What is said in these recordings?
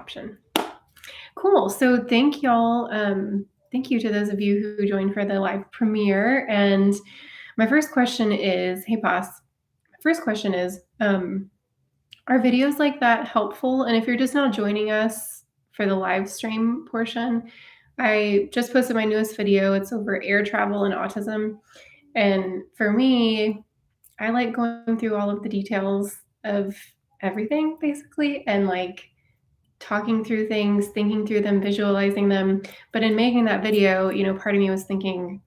option. Cool. So thank y'all. Thank you to those of you who joined for the live premiere. And my first question is, hey, boss. My first question is, are videos like that helpful? And if you're just now joining us for the live stream portion, I just posted my newest video. It's over air travel and autism. And for me, I like going through all of the details of everything basically and like talking through things, thinking through them, visualizing them. But in making that video, part of me was thinking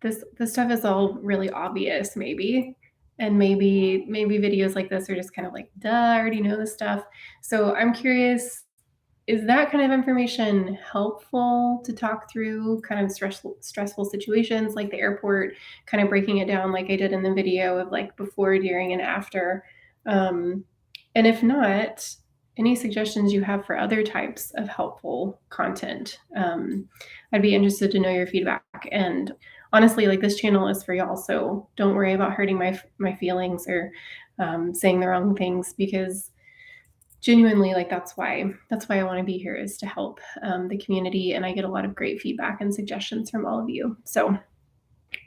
this stuff is all really obvious maybe. And maybe videos like this are just kind of like, duh, I already know this stuff. So I'm curious, is that kind of information helpful to talk through kind of stressful situations like the airport, kind of breaking it down like I did in the video of like before, during, and after? Um, and if not, any suggestions you have for other types of helpful content? I'd be interested to know your feedback. And honestly, like this channel is for y'all, so don't worry about hurting my feelings or saying the wrong things, because genuinely, like that's why I want to be here, is to help the community, and I get a lot of great feedback and suggestions from all of you. So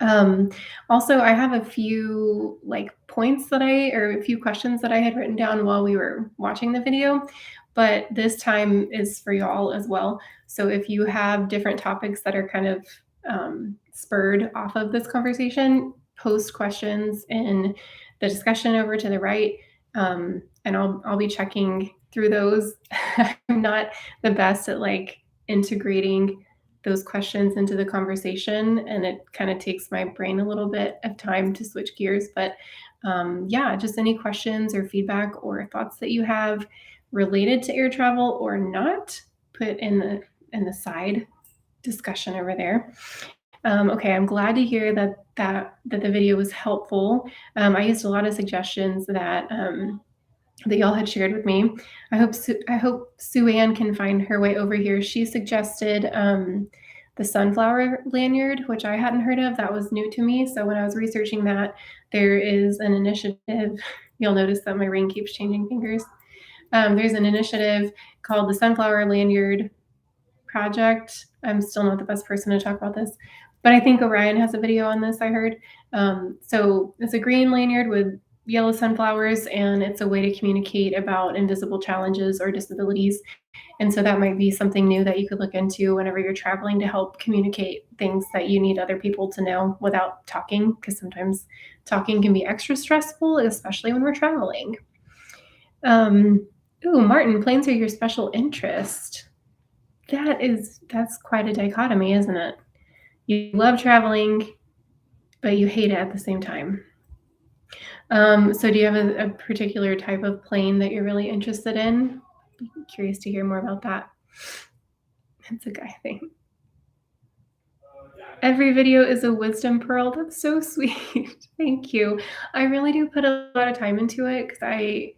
um, also, I have a few like points or a few questions that I had written down while we were watching the video, but this time is for y'all as well. So if you have different topics that are kind of spurred off of this conversation, post questions in the discussion over to the right, and I'll be checking through those. I'm not the best at like integrating those questions into the conversation, and it kind of takes my brain a little bit of time to switch gears. But yeah, just any questions or feedback or thoughts that you have related to air travel or not, put in the side discussion over there. Okay, I'm glad to hear that the video was helpful. I used a lot of suggestions that y'all had shared with me. I hope Sue Ann can find her way over here. She suggested the sunflower lanyard, which I hadn't heard of. That was new to me. So when I was researching that, there is an initiative. You'll notice that my ring keeps changing fingers. There's an initiative called the Sunflower Lanyard Project. I'm still not the best person to talk about this, but I think Orion has a video on this, I heard. So it's a green lanyard with yellow sunflowers, and it's a way to communicate about invisible challenges or disabilities. And so that might be something new that you could look into whenever you're traveling, to help communicate things that you need other people to know without talking, because sometimes talking can be extra stressful, especially when we're traveling. Ooh, Martin, planes are your special interest. That's quite a dichotomy, isn't it? You love traveling, but you hate it at the same time. So do you have a particular type of plane that you're really interested in? I'm curious to hear more about that. It's a guy thing. Every video is a wisdom pearl. That's so sweet. Thank you. I really do put a lot of time into it, because I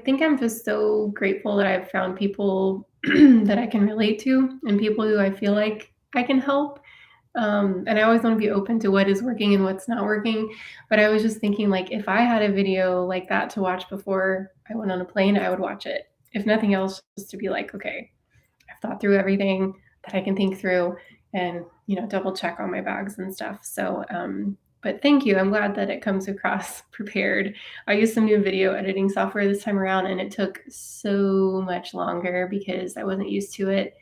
think I'm just so grateful that I've found people that I can relate to, and people who I feel like I can help. And I always want to be open to what is working and what's not working. But I was just thinking, like, if I had a video like that to watch before I went on a plane, I would watch it. If nothing else, just to be like, okay, I've thought through everything that I can think through, and, double check on my bags and stuff. So, but thank you. I'm glad that it comes across prepared. I used some new video editing software this time around, and it took so much longer because I wasn't used to it.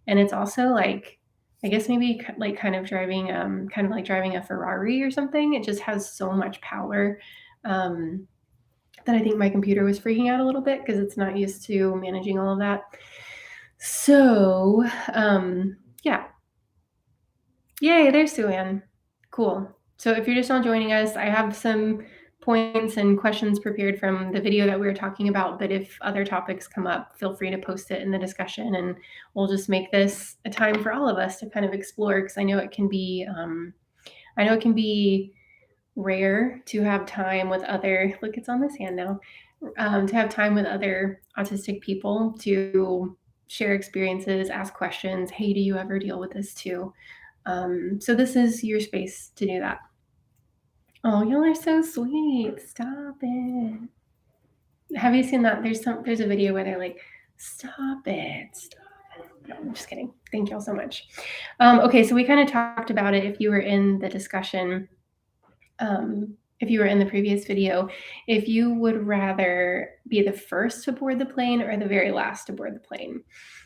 And it's also like, I guess maybe like kind of like driving a Ferrari or something. It just has so much power that I think my computer was freaking out a little bit, because it's not used to managing all of that. So yeah. Yay, there's Sue Ann. Cool. So if you're just now joining us, I have some points and questions prepared from the video that we were talking about, but if other topics come up, feel free to post it in the discussion, and we'll just make this a time for all of us to kind of explore, because I know it can be rare to have time with other, look, it's on this hand now, to have time with other autistic people to share experiences, ask questions. Hey, do you ever deal with this too? So this is your space to do that. Oh, y'all are so sweet. Stop it. Have you seen that? There's a video where they're like, Stop it. Stop it. No, I'm just kidding. Thank y'all so much. Okay, so we kind of talked about it if you were in the discussion, if you were in the previous video, if you would rather be the first to board the plane or the very last to board the plane.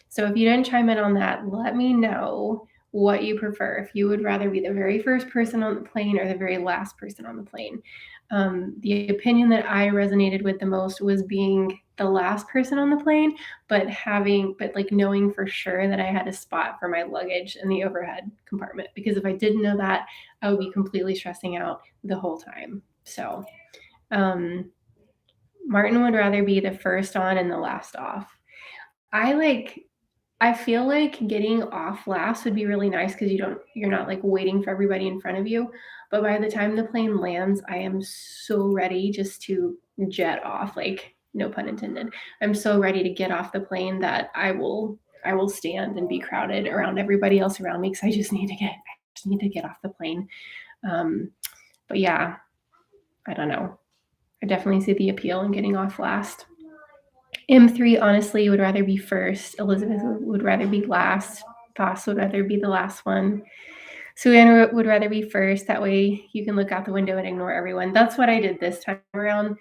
So if you didn't chime in on that, let me know what you prefer. If you would rather be the very first person on the plane or the very last person on the plane. The opinion that I resonated with the most was being the last person on the plane, but like knowing for sure that I had a spot for my luggage in the overhead compartment. Because if I didn't know that, I would be completely stressing out the whole time. So, um, Martin would rather be the first on and the last off. I like I feel like getting off last would be really nice because you're not like waiting for everybody in front of you. But by the time the plane lands, I am so ready just to jet off, like no pun intended. I'm so ready to get off the plane that I will stand and be crowded around everybody else around me because I just need to get off the plane. But yeah, I don't know. I definitely see the appeal in getting off last. M3 honestly would rather be first. Elizabeth would rather be last. Voss would rather be the last one. Suanna would rather be first. That way you can look out the window and ignore everyone. That's what I did this time around.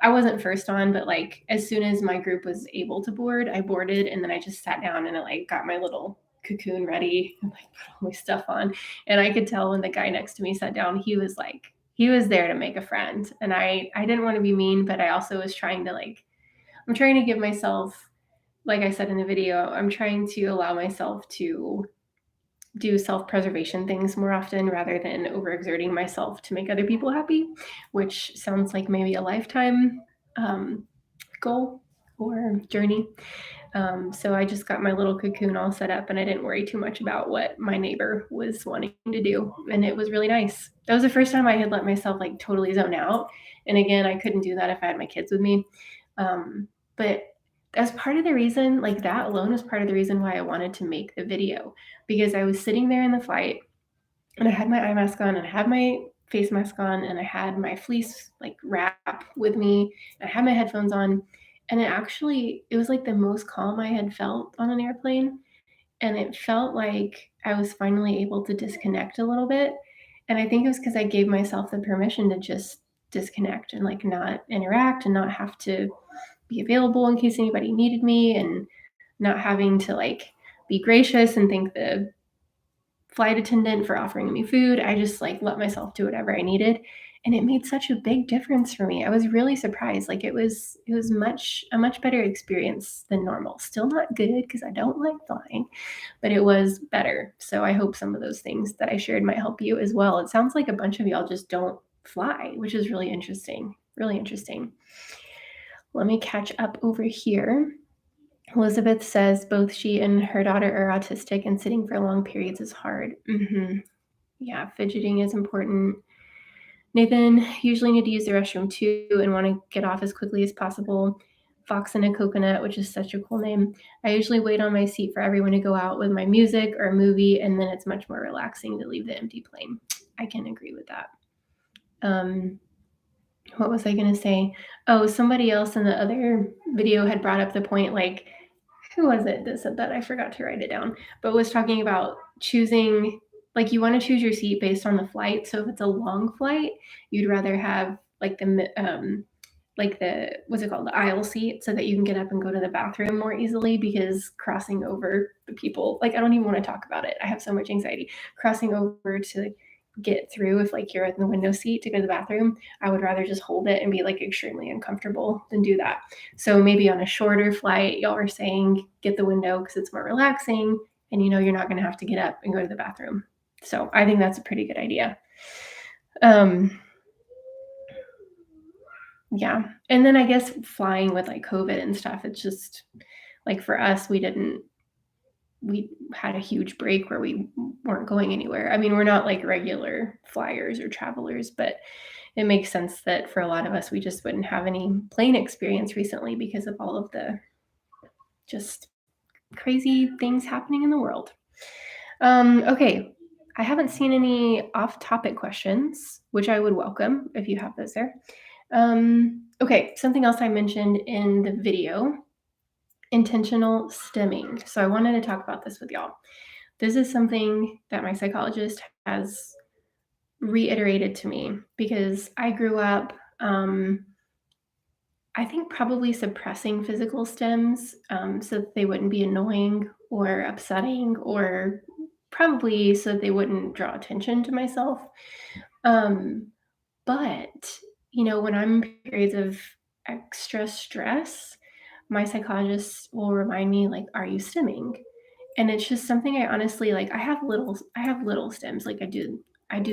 I wasn't first on, but like as soon as my group was able to board, I boarded and then I just sat down and I like got my little cocoon ready and like put all my stuff on. And I could tell when the guy next to me sat down, he was there to make a friend. And I didn't want to be mean, but I also was trying to like I'm trying to give myself, like I said in the video, I'm trying to allow myself to do self-preservation things more often rather than overexerting myself to make other people happy, which sounds like maybe a lifetime goal or journey. So I just got my little cocoon all set up and I didn't worry too much about what my neighbor was wanting to do. And it was really nice. That was the first time I had let myself like totally zone out. And again, I couldn't do that if I had my kids with me. But as part of the reason, like that alone was part of the reason why I wanted to make the video because I was sitting there in the flight and I had my eye mask on and I had my face mask on and I had my fleece like wrap with me and I had my headphones on and it was like the most calm I had felt on an airplane and it felt like I was finally able to disconnect a little bit and I think it was because I gave myself the permission to just disconnect and like not interact and not have to be available in case anybody needed me and not having to like be gracious and thank the flight attendant for offering me food. I just like let myself do whatever I needed. And it made such a big difference for me. I was really surprised. Like it was a much better experience than normal. Still not good because I don't like flying, but it was better. So I hope some of those things that I shared might help you as well. It sounds like a bunch of y'all just don't fly, which is really interesting. Really interesting. Let me catch up over here. Elizabeth says both she and her daughter are autistic and sitting for long periods is hard. Yeah, fidgeting is important. Nathan usually need to use the restroom too and want to get off as quickly as possible. Fox and a Coconut, which is such a cool name. I usually wait on my seat for everyone to go out with my music or a movie, and then it's much more relaxing to leave the empty plane. I can agree with that. What was I going to say? Oh, somebody else in the other video had brought up the point like, who was it that said that? I forgot to write it down, but was talking about choosing, like, you want to choose your seat based on the flight. So if it's a long flight, you'd rather have like the what's it called, the aisle seat, so that you can get up and go to the bathroom more easily. Because crossing over the people, like, I don't even want to talk about it. I have so much anxiety crossing over to get through. If like you're in the window seat to go to the bathroom, I would rather just hold it and be like extremely uncomfortable than do that. So maybe on a shorter flight, y'all are saying get the window because it's more relaxing and you know you're not going to have to get up and go to the bathroom. So I think that's a pretty good idea. Yeah. And then I guess flying with like COVID and stuff, it's just like for us, we had a huge break where we weren't going anywhere. I mean, we're not like regular flyers or travelers, but it makes sense that for a lot of us, we just wouldn't have any plane experience recently because of all of the just crazy things happening in the world. Okay. I haven't seen any off topic questions, which I would welcome if you have those there. Okay. Something else I mentioned in the video intentional stimming. So I wanted to talk about this with y'all. This is something that my psychologist has reiterated to me because I grew up, I think probably suppressing physical stims so that they wouldn't be annoying or upsetting, or probably so that they wouldn't draw attention to myself. Um, but, when I'm in periods of extra stress, my psychologist will remind me, like, "Are you stimming?" And it's just something I honestly like. I have little stems, like, I do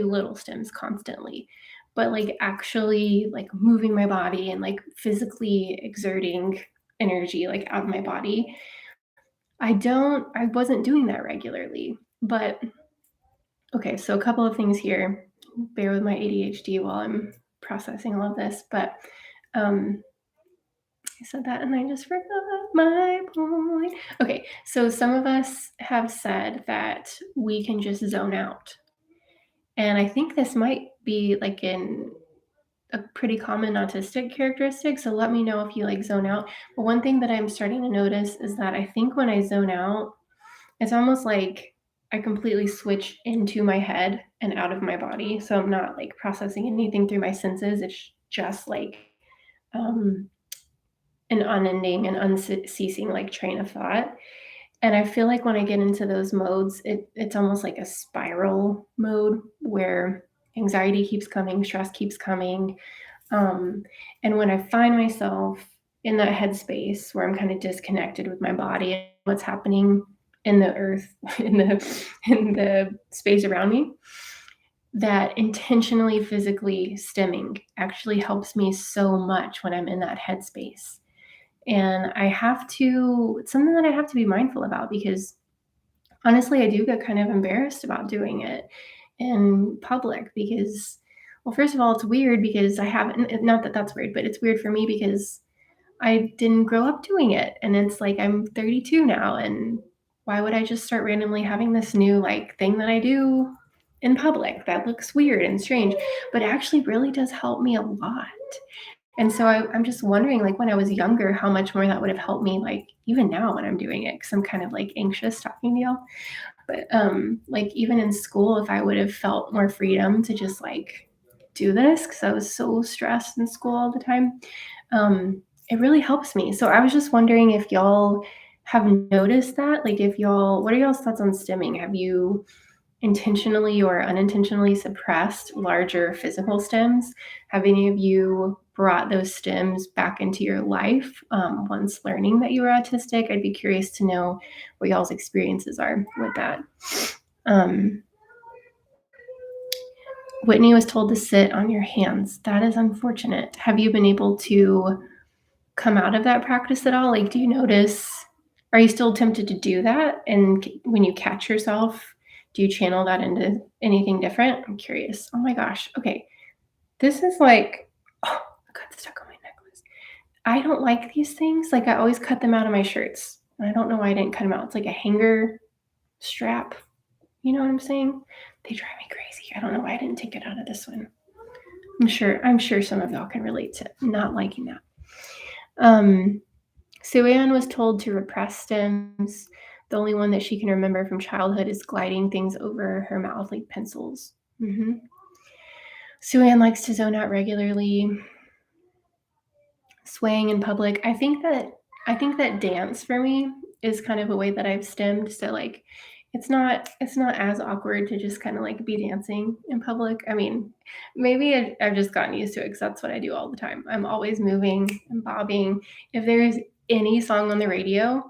little stems constantly, but, like, actually, like, moving my body and, like, physically exerting energy, like, out of my body, I wasn't doing that regularly. But okay, so a couple of things here. Bear with my ADHD while I'm processing all of this, but, um, I said that and I just forgot my point. Okay, so some of us have said that we can just zone out, and I think this might be, like, in a pretty common autistic characteristic, so let me know if you, like, zone out. But one thing that I'm starting to notice is that I think when I zone out, it's almost like I completely switch into my head and out of my body, so I'm not, like, processing anything through my senses. It's just, like, um, an unending and unceasing, like, train of thought, and I feel like when I get into those modes, it's almost like a spiral mode where anxiety keeps coming, stress keeps coming, um, and when I find myself in that headspace where I'm kind of disconnected with my body and what's happening in the earth, in the space around me, that intentionally physically stimming actually helps me so much when I'm in that headspace. And it's something that I have to be mindful about because honestly, I do get kind of embarrassed about doing it in public because, well, first of all, it's weird because I haven't, not that that's weird, but it's weird for me because I didn't grow up doing it. And it's like I'm 32 now. And why would I just start randomly having this new like thing that I do in public that looks weird and strange, but actually really does help me a lot. And so I'm just wondering, like when I was younger, how much more that would have helped me, like even now when I'm doing it, because I'm kind of like anxious talking to y'all. But, like, even in school, if I would have felt more freedom to just, like, do this because I was so stressed in school all the time, it really helps me. So I was just wondering if y'all have noticed that? Like, if y'all what are y'all's thoughts on stimming? Have you intentionally or unintentionally suppressed larger physical stems? Have any of you brought those stems back into your life, once learning that you were autistic? I'd be curious to know what y'all's experiences are with that. Um, Whitney was told to sit on your hands. That is unfortunate. Have you been able to come out of that practice at all? Like, do you notice, are you still tempted to do that? And when you catch yourself, do you channel that into anything different? I'm curious. Oh my gosh. Okay. This is like, oh, I got stuck on my necklace. I don't like these things. Like, I always cut them out of my shirts. And I don't know why I didn't cut them out. It's like a hanger strap. You know what I'm saying? They drive me crazy. I don't know why I didn't take it out of this one. I'm sure some of y'all can relate to not liking that. Sue Ann was told to repress stems. The only one that she can remember from childhood is gliding things over her mouth like pencils. Sue Ann likes to zone out regularly, swaying in public. I think that dance for me is kind of a way that I've stemmed. So like it's not as awkward to just kind of like be dancing in public. I mean, maybe I've just gotten used to it because that's what I do all the time. I'm always moving and bobbing. If there is any song on the radio,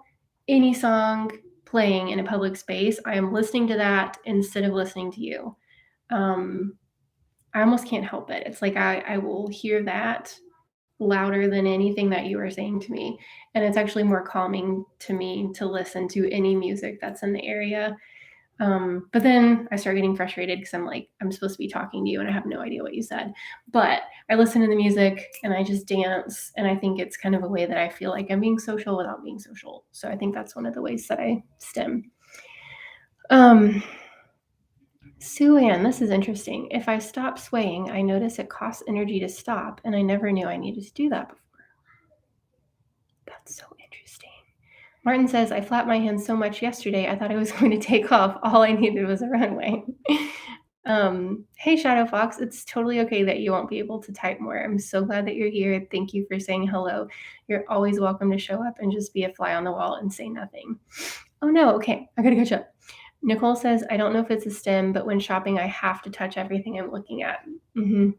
any song playing in a public space, I am listening to that instead of listening to you. Um, I almost can't help it. It's like I will hear that louder than anything that you were saying to me, and it's actually more calming to me to listen to any music that's in the area. But then I start getting frustrated because I'm like, I'm supposed to be talking to you and I have no idea what you said. But I listen to the music and I just dance, and I think it's kind of a way that I feel like I'm being social without being social. So I think that's one of the ways that I stem. Um, Sue Ann, this is interesting. If I stop swaying, I notice it costs energy to stop, and I never knew I needed to do that before. That's so interesting. Martin says, I flapped my hands so much yesterday, I thought I was going to take off. All I needed was a runway. Hey, Shadow Fox, it's totally okay that you won't be able to type more. I'm so glad that you're here. Thank you for saying hello. You're always welcome to show up and just be a fly on the wall and say nothing. Oh no, okay, I gotta catch up. Nicole says, I don't know if it's a stim, but when shopping, I have to touch everything I'm looking at. Mm-hmm.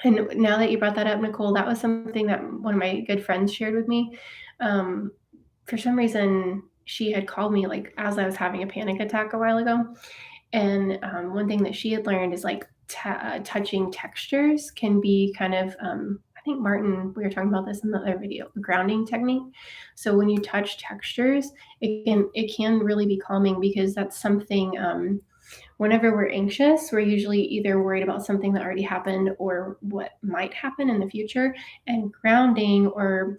And now that you brought that up, Nicole, that was something that one of my good friends shared with me. Um, for some reason, she had called me like as I was having a panic attack a while ago. And one thing that she had learned is like touching textures can be kind of, I think Martin, we were talking about this in the other video, the grounding technique. So when you touch textures, it can really be calming because that's something. Whenever we're anxious, we're usually either worried about something that already happened or what might happen in the future. And grounding or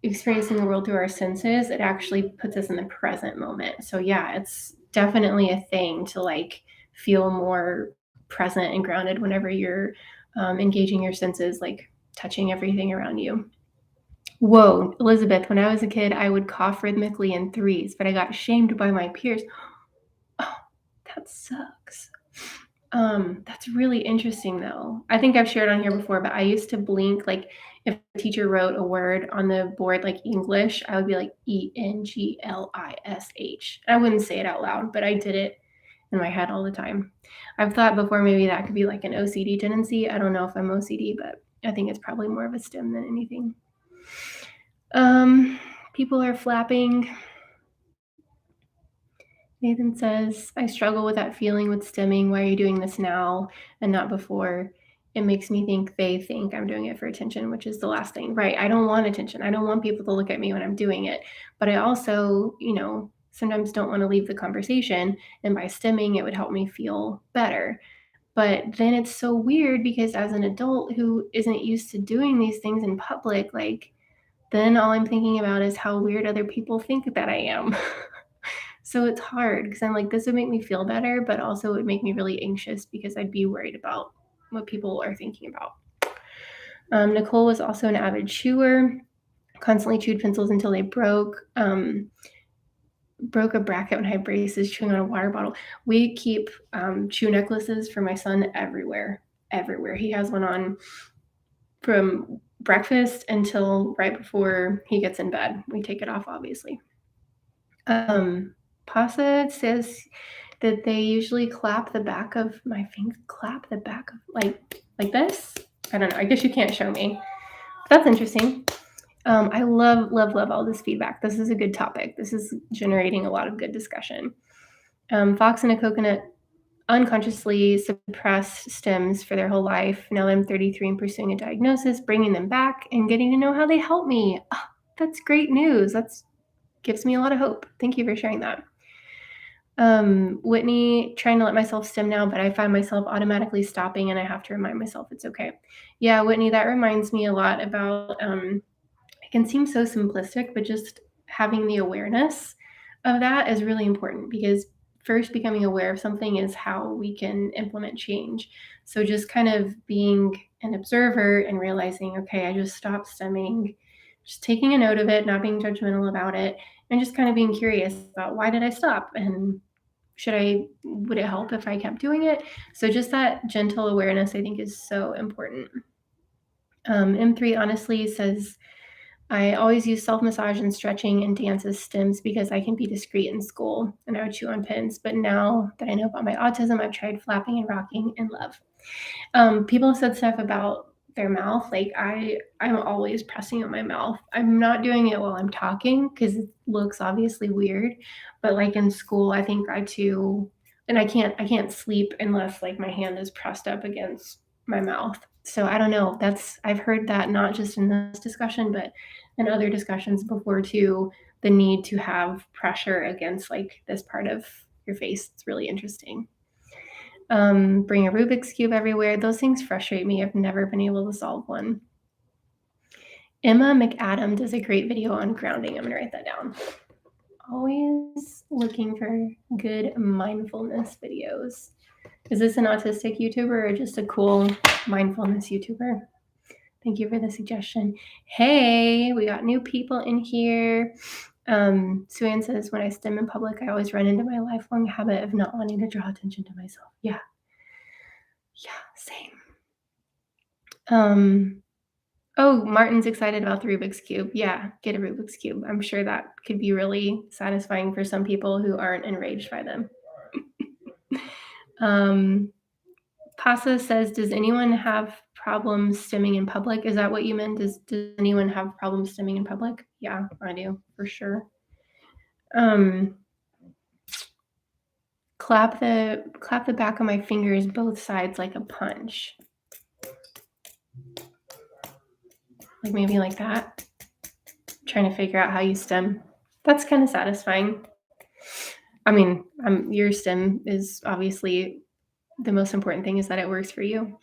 experiencing the world through our senses, it actually puts us in the present moment. So yeah, it's definitely a thing to like feel more present and grounded whenever you're engaging your senses, like touching everything around you. Whoa, Elizabeth, when I was a kid, I would cough rhythmically in threes, but I got shamed by my peers. Oh, that sucks. That's really interesting though. I think I've shared on here before, but I used to blink like if a teacher wrote a word on the board like English, I would be like English. I wouldn't say it out loud, but I did it in my head all the time. I've thought before maybe that could be like an OCD tendency. I don't know if I'm OCD, but I think it's probably more of a stim than anything. People are flapping. Nathan says, I struggle with that feeling with stimming. Why are you doing this now and not before? It makes me think they think I'm doing it for attention, which is the last thing. Right. I don't want attention. I don't want people to look at me when I'm doing it. But I also, sometimes don't want to leave the conversation. And by stimming, it would help me feel better. But then it's so weird because as an adult who isn't used to doing these things in public, like, then all I'm thinking about is how weird other people think that I am. So it's hard because I'm like, this would make me feel better, but also it would make me really anxious because I'd be worried about what people are thinking about. Nicole was also an avid chewer, constantly chewed pencils until they broke. Broke a bracket when I had braces, chewing on a water bottle. We keep chew necklaces for my son everywhere, everywhere. He has one on from breakfast until right before he gets in bed. We take it off, obviously. Pasa says that they usually clap the back of my finger, clap the back of like this. I don't know. I guess you can't show me. That's interesting. I love, love, love all this feedback. This is a good topic. This is generating a lot of good discussion. Fox and a coconut unconsciously suppressed stems for their whole life. Now I'm 33 and pursuing a diagnosis, bringing them back and getting to know how they help me. Oh, that's great news. That's gives me a lot of hope. Thank you for sharing that. Whitney, trying to let myself stim now, but I find myself automatically stopping and I have to remind myself it's okay. Yeah, Whitney, that reminds me a lot about, it can seem so simplistic, but just having the awareness of that is really important because first becoming aware of something is how we can implement change. So just kind of being an observer and realizing, okay, I just stopped stimming, just taking a note of it, not being judgmental about it, and just kind of being curious about why did I stop and would it help if I kept doing it? So just that gentle awareness I think is so important. M3 honestly says, I always use self-massage and stretching and dance as stims because I can be discreet in school and I would chew on pins. But now that I know about my autism, I've tried flapping and rocking and love. People have said stuff about their mouth. Like I'm always pressing on my mouth. I'm not doing it while I'm talking because it looks obviously weird. But like in school, I think I too, and I can't sleep unless like my hand is pressed up against my mouth. So I don't know. I've heard that not just in this discussion, but in other discussions before too, the need to have pressure against like this part of your face. It's really interesting. Bring a Rubik's Cube everywhere. Those things frustrate me. I've never been able to solve one. Emma McAdam does a great video on grounding. I'm going to write that down. Always looking for good mindfulness videos. Is this an autistic YouTuber or just a cool mindfulness YouTuber? Thank you for the suggestion. Hey, we got new people in here. Sue Ann says, when I stim in public, I always run into my lifelong habit of not wanting to draw attention to myself. Yeah. Yeah, same. Oh, Martin's excited about the Rubik's Cube. Yeah, get a Rubik's Cube. I'm sure that could be really satisfying for some people who aren't enraged by them. um, Pasa says, does anyone have problems stimming in public? Is that what you meant? Does anyone have problems stimming in public? Yeah, I do, for sure. Clap the back of my fingers both sides like a punch. Like maybe like that. Trying to figure out how you stim. That's kind of satisfying. I mean, your stim is obviously the most important thing is that it works for you.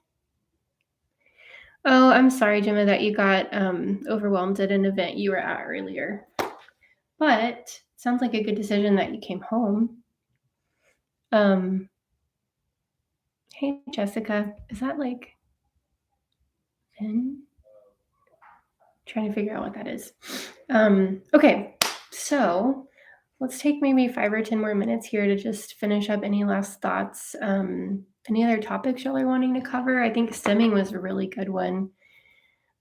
Oh, I'm sorry, Gemma, that you got overwhelmed at an event you were at earlier. But it sounds like a good decision that you came home. Hey, Jessica, is that like Finn? Trying to figure out what that is. Okay, so let's take maybe 5 or 10 more minutes here to just finish up any last thoughts. Any other topics y'all are wanting to cover? I think stimming was a really good one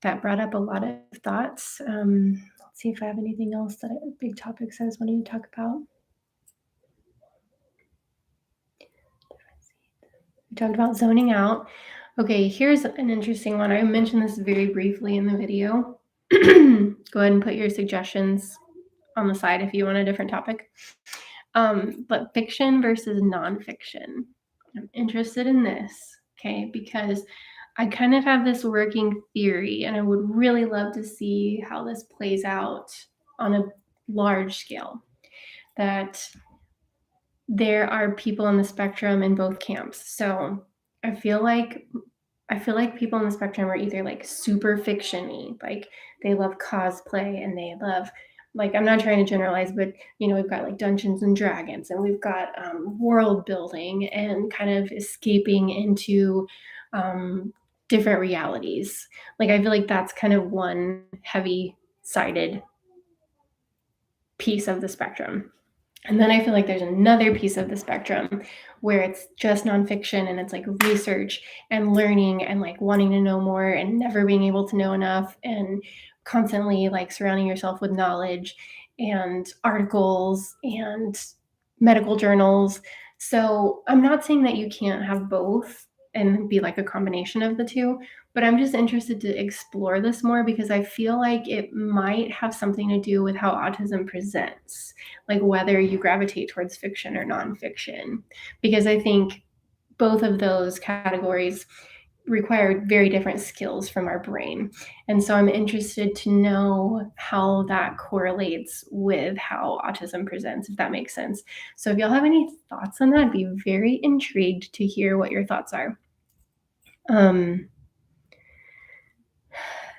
that brought up a lot of thoughts. Let's see if I have anything else that big topics I was wanting to talk about. We talked about zoning out. Okay, here's an interesting one. I mentioned this very briefly in the video. Go ahead and put your suggestions on the side if you want a different topic. But fiction versus nonfiction. I'm interested in this, okay, because I kind of have this working theory and I would really love to see how this plays out on a large scale. That there are people on the spectrum in both camps. So I feel like people on the spectrum are either like super fiction-y, like they love cosplay and they love, like, I'm not trying to generalize, but we've got like Dungeons and Dragons and we've got world building and kind of escaping into different realities. Like I feel like that's kind of one heavy-sided piece of the spectrum. And then I feel like there's another piece of the spectrum where it's just nonfiction and it's like research and learning and like wanting to know more and never being able to know enough and constantly like surrounding yourself with knowledge and articles and medical journals. So I'm not saying that you can't have both and be like a combination of the two, but I'm just interested to explore this more because I feel like it might have something to do with how autism presents, like whether you gravitate towards fiction or nonfiction. Because I think both of those categories require very different skills from our brain. And so I'm interested to know how that correlates with how autism presents, if that makes sense. So if y'all have any thoughts on that, I'd be very intrigued to hear what your thoughts are.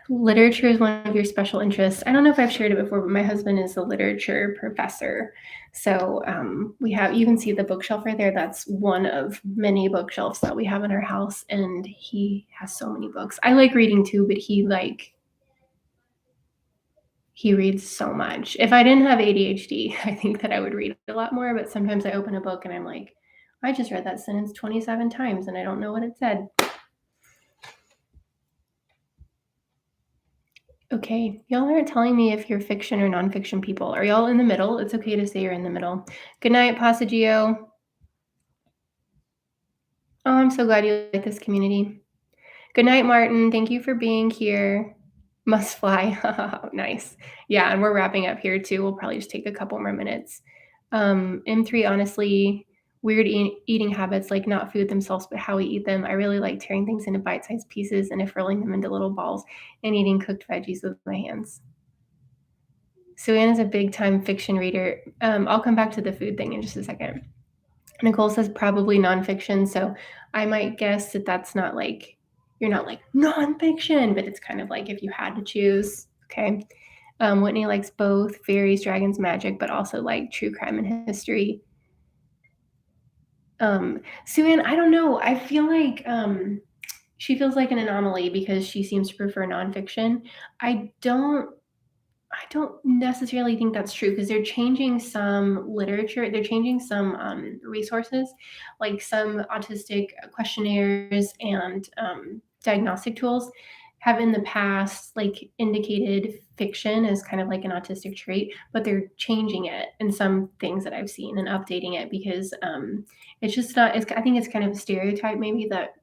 Literature is one of your special interests. I don't know if I've shared it before, but my husband is a literature professor. So you can see the bookshelf right there. That's one of many bookshelves that we have in our house. And he has so many books. I like reading too, but he reads so much. If I didn't have ADHD, I think that I would read a lot more, but sometimes I open a book and I'm like, I just read that sentence 27 times and I don't know what it said. Okay, y'all aren't telling me if you're fiction or nonfiction people. Are y'all in the middle? It's okay to say you're in the middle. Good night, Passaggio. Oh, I'm so glad you like this community. Good night, Martin. Thank you for being here. Must fly. Nice. Yeah, and we're wrapping up here too. We'll probably just take a couple more minutes. M3, honestly, weird eating habits, like not food themselves, but how we eat them. I really like tearing things into bite-sized pieces and if rolling them into little balls and eating cooked veggies with my hands. So Anna's a big time fiction reader. I'll come back to the food thing in just a second. Nicole says probably nonfiction. So I might guess that that's not like, you're not like nonfiction, but it's kind of like if you had to choose. Okay. Whitney likes both fairies, dragons, magic, but also like true crime and history. Sue Ann, I don't know. I feel like she feels like an anomaly because she seems to prefer nonfiction. I don't I don't necessarily think that's true because they're changing some literature. They're changing some resources, like some autistic questionnaires and diagnostic tools have in the past like indicated fiction as kind of like an autistic trait, but they're changing it in some things that I've seen and updating it because it's just not. I think it's kind of a stereotype maybe that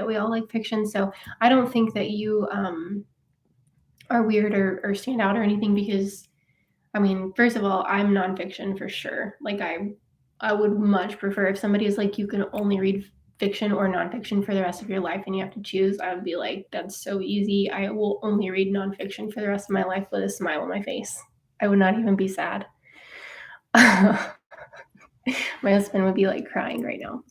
we all like fiction. So I don't think that you are weird or stand out or anything because I mean, first of all, I'm nonfiction for sure. Like I would much prefer if somebody is like you can only read fiction or nonfiction for the rest of your life and you have to choose, I would be like, that's so easy. I will only read nonfiction for the rest of my life with a smile on my face. I would not even be sad. My husband would be like crying right now.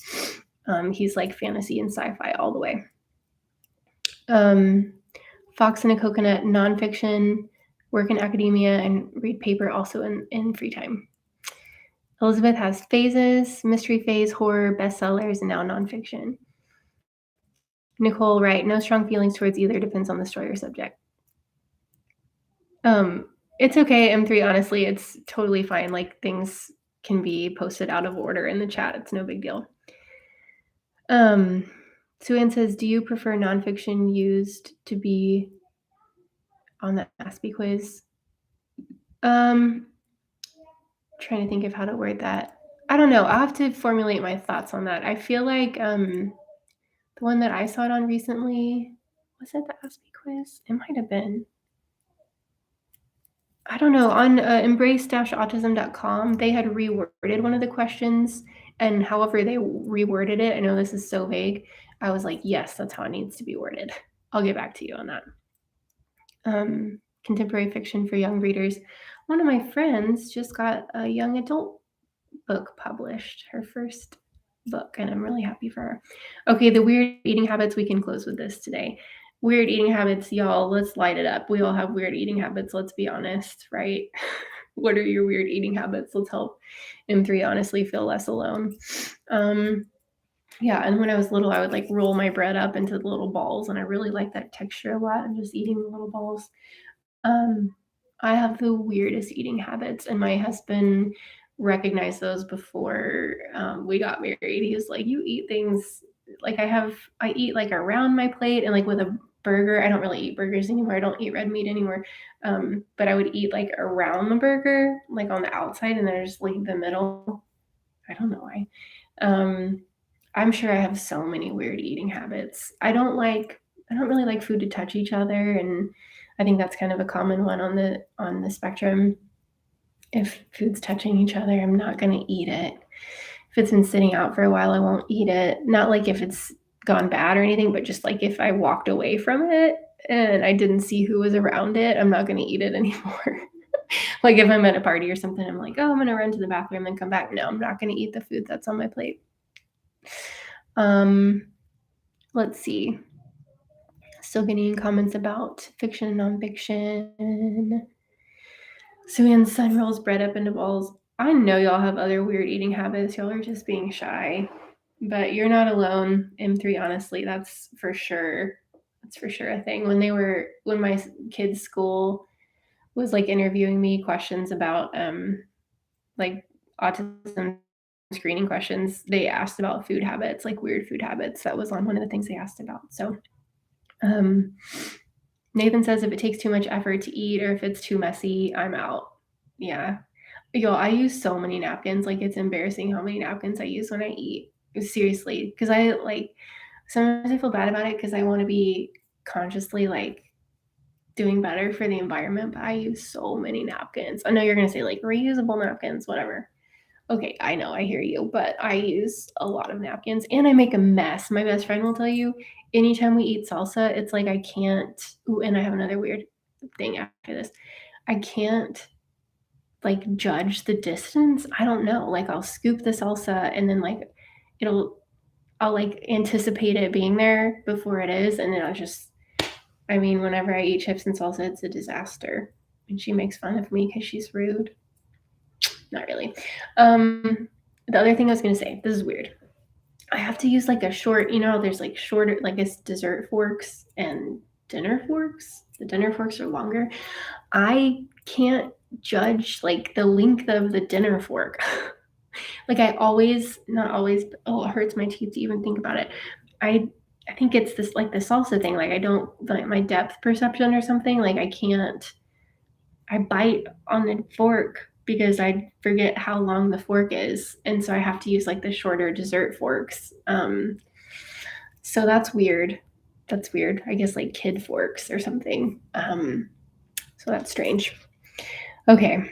He's like fantasy and sci-fi all the way. Um, Fox and a Coconut, nonfiction, work in academia, and read paper also in free time. Elizabeth has phases, mystery phase, horror, bestsellers, and now nonfiction. Nicole, right, no strong feelings towards either, depends on the story or subject. It's okay, M3, honestly, it's totally fine. Like things can be posted out of order in the chat. It's no big deal. Sue Ann says, do you prefer nonfiction used to be on the Aspie quiz? Trying to think of how to word that. I don't know. I'll have to formulate my thoughts on that. I feel like the one that I saw it on recently was it the Aspie quiz? It might have been. I don't know. On embrace-autism.com, they had reworded one of the questions, and however they reworded it, I know this is so vague. I was like, yes, that's how it needs to be worded. I'll get back to you on that. Contemporary fiction for young readers. One of my friends just got a young adult book published, her first book, and I'm really happy for her. Okay, the weird eating habits, we can close with this today. Weird eating habits, y'all, let's light it up. We all have weird eating habits, let's be honest, right? What are your weird eating habits? Let's help M3 honestly feel less alone. Yeah, and when I was little, I would like roll my bread up into the little balls, and I really like that texture a lot. I'm just eating the little balls. I have the weirdest eating habits, and my husband recognized those before we got married. He was like, "You eat things like I eat like around my plate, and like with a burger. I don't really eat burgers anymore. I don't eat red meat anymore. But I would eat like around the burger, like on the outside, and then I just leave the middle. I don't know why. I'm sure I have so many weird eating habits. I don't really like food to touch each other, and I think that's kind of a common one on the spectrum. If food's touching each other, I'm not going to eat it. If it's been sitting out for a while, I won't eat it. Not like if it's gone bad or anything, but just like if I walked away from it and I didn't see who was around it, I'm not going to eat it anymore. Like if I'm at a party or something, I'm like, oh, I'm going to run to the bathroom and come back. No, I'm not going to eat the food that's on my plate. Let's see. Still getting comments about fiction and nonfiction. Suan's son rolls bread up into balls. I know y'all have other weird eating habits. Y'all are just being shy. But you're not alone, M3, honestly. That's for sure. That's for sure a thing. When my kids' school was like interviewing me questions about like autism screening questions, they asked about food habits, like weird food habits. That was on one of the things they asked about. So Nathan says if it takes too much effort to eat or if it's too messy, I'm out. Yeah. Yo, I use so many napkins. Like it's embarrassing how many napkins I use when I eat. Seriously. Because I like sometimes I feel bad about it because I want to be consciously like doing better for the environment, but I use so many napkins. I know you're gonna say like reusable napkins, whatever. Okay, I know, I hear you, but I use a lot of napkins and I make a mess. My best friend will tell you anytime we eat salsa, it's like I can't. Ooh, and I have another weird thing after this. I can't like judge the distance. I don't know. Like I'll scoop the salsa and then like I'll like anticipate it being there before it is, and then I mean, whenever I eat chips and salsa, it's a disaster. And she makes fun of me because she's rude. Not really. The other thing I was gonna say, this is weird. I have to use like a short, there's like shorter, like it's dessert forks and dinner forks. The dinner forks are longer. I can't judge, like, the length of the dinner fork. Like, I always not always, but oh, it hurts my teeth to even think about it. I I think it's this, like, the salsa thing, like, I don't like, my depth perception or something, like, I bite on the fork because I forget how long the fork is, and so I have to use, like, the shorter dessert forks, so that's weird. That's weird. I guess, like, kid forks or something, so that's strange. Okay.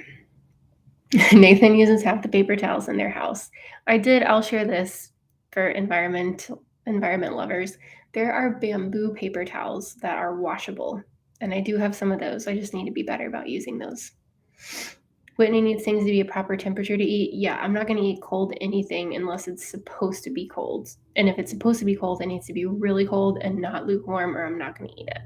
Nathan uses half the paper towels in their house. I'll share this for environment lovers. There are bamboo paper towels that are washable, and I do have some of those. I just need to be better about using those. Whitney needs things to be a proper temperature to eat. Yeah, I'm not going to eat cold anything unless it's supposed to be cold. And if it's supposed to be cold, it needs to be really cold and not lukewarm, or I'm not going to eat it.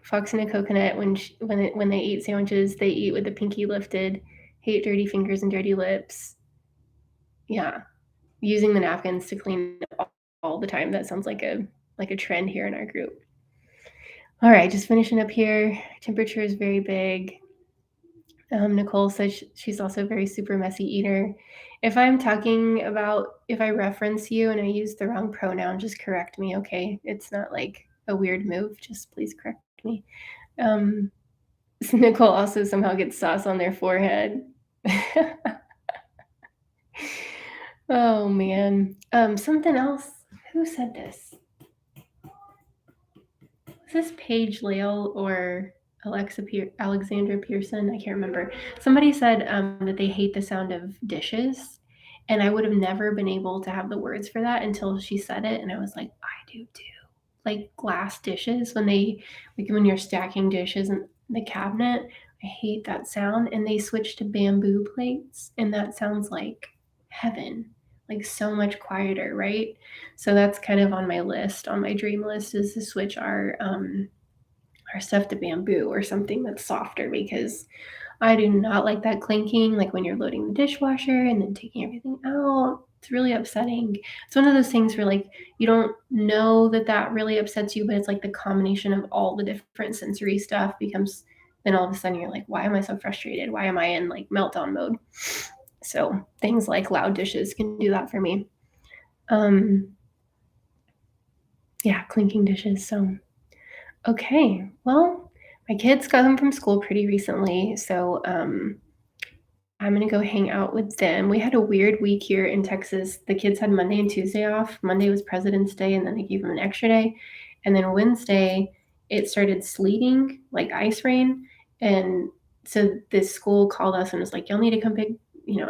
Fox and a coconut, when they eat sandwiches, they eat with the pinky lifted. Hate dirty fingers and dirty lips. Yeah, using the napkins to clean all the time. That sounds like a trend here in our group. All right, just finishing up here. Temperature is very big. Nicole says she's also a very super messy eater. If I reference you and I use the wrong pronoun, just correct me, okay? It's not like a weird move. Just please correct me. Um, Nicole also somehow gets sauce on their forehead. Oh man. Something else. Who said this? Was this Paige Lale or Alexandra Pearson? I can't remember. Somebody said that they hate the sound of dishes, and I would have never been able to have the words for that until she said it, and I was like, I do too. Like glass dishes when you're stacking dishes in the cabinet, I hate that sound. And they switched to bamboo plates, and that sounds like heaven, like so much quieter, right? So that's kind of on my list, on my dream list, is to switch our stuff to bamboo or something that's softer because I do not like that clinking, like when you're loading the dishwasher and then taking everything out. It's really upsetting. It's one of those things where, like, you don't know that that really upsets you, but it's like the combination of all the different sensory stuff becomes, then all of a sudden you're like, why am I so frustrated? Why am I in like meltdown mode? So things like loud dishes can do that for me. Yeah, clinking dishes. So, okay. Well, my kids got home from school pretty recently, so I'm gonna go hang out with them. We had a weird week here in Texas. The kids had Monday and Tuesday off. Monday was President's Day, and then they gave them an extra day. And then Wednesday, it started sleeting, like ice rain. And so this school called us and was like, y'all need to come pick,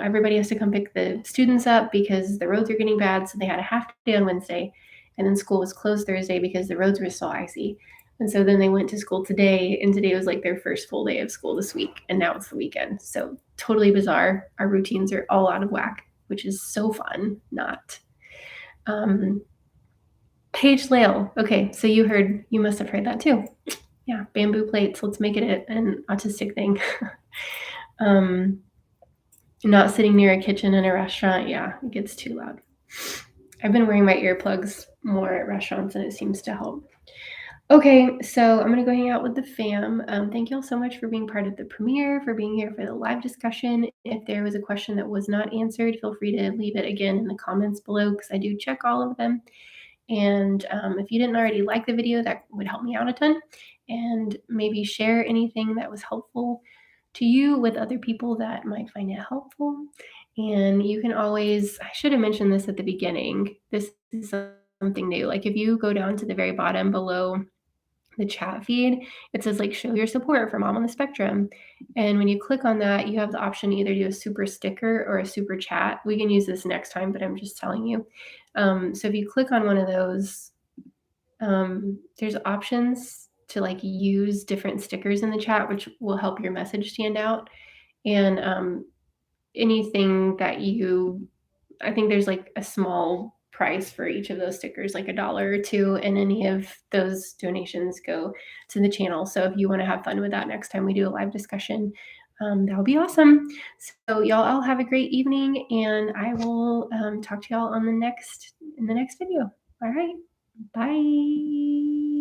everybody has to come pick the students up because the roads are getting bad. So they had a half day on Wednesday. And then school was closed Thursday because the roads were so icy. And so then they went to school today, and today was like their first full day of school this week, and now it's the weekend. So totally bizarre. Our routines are all out of whack, which is so fun. Not. Paige Lale. Okay, so you must have heard that too. Yeah, bamboo plates. Let's make it an autistic thing. Not sitting near a kitchen in a restaurant. Yeah, it gets too loud. I've been wearing my earplugs more at restaurants, and it seems to help. Okay, so I'm gonna go hang out with the fam. Thank you all so much for being part of the premiere, for being here for the live discussion. If there was a question that was not answered, feel free to leave it again in the comments below because I do check all of them. And if you didn't already like the video, that would help me out a ton. And maybe share anything that was helpful to you with other people that might find it helpful. And you can always, I should have mentioned this at the beginning. This is something new. Like if you go down to the very bottom below the chat feed, it says like show your support for Mom on the Spectrum. And when you click on that, you have the option to either do a super sticker or a super chat. We can use this next time, but I'm just telling you. So if you click on one of those, there's options to like use different stickers in the chat, which will help your message stand out. And anything that I think there's like a small price for each of those stickers, like $1 or $2, and any of those donations go to the channel. So if you want to have fun with that next time we do a live discussion, that would be awesome. So y'all all have a great evening, and I will talk to y'all in the next video. All right, bye.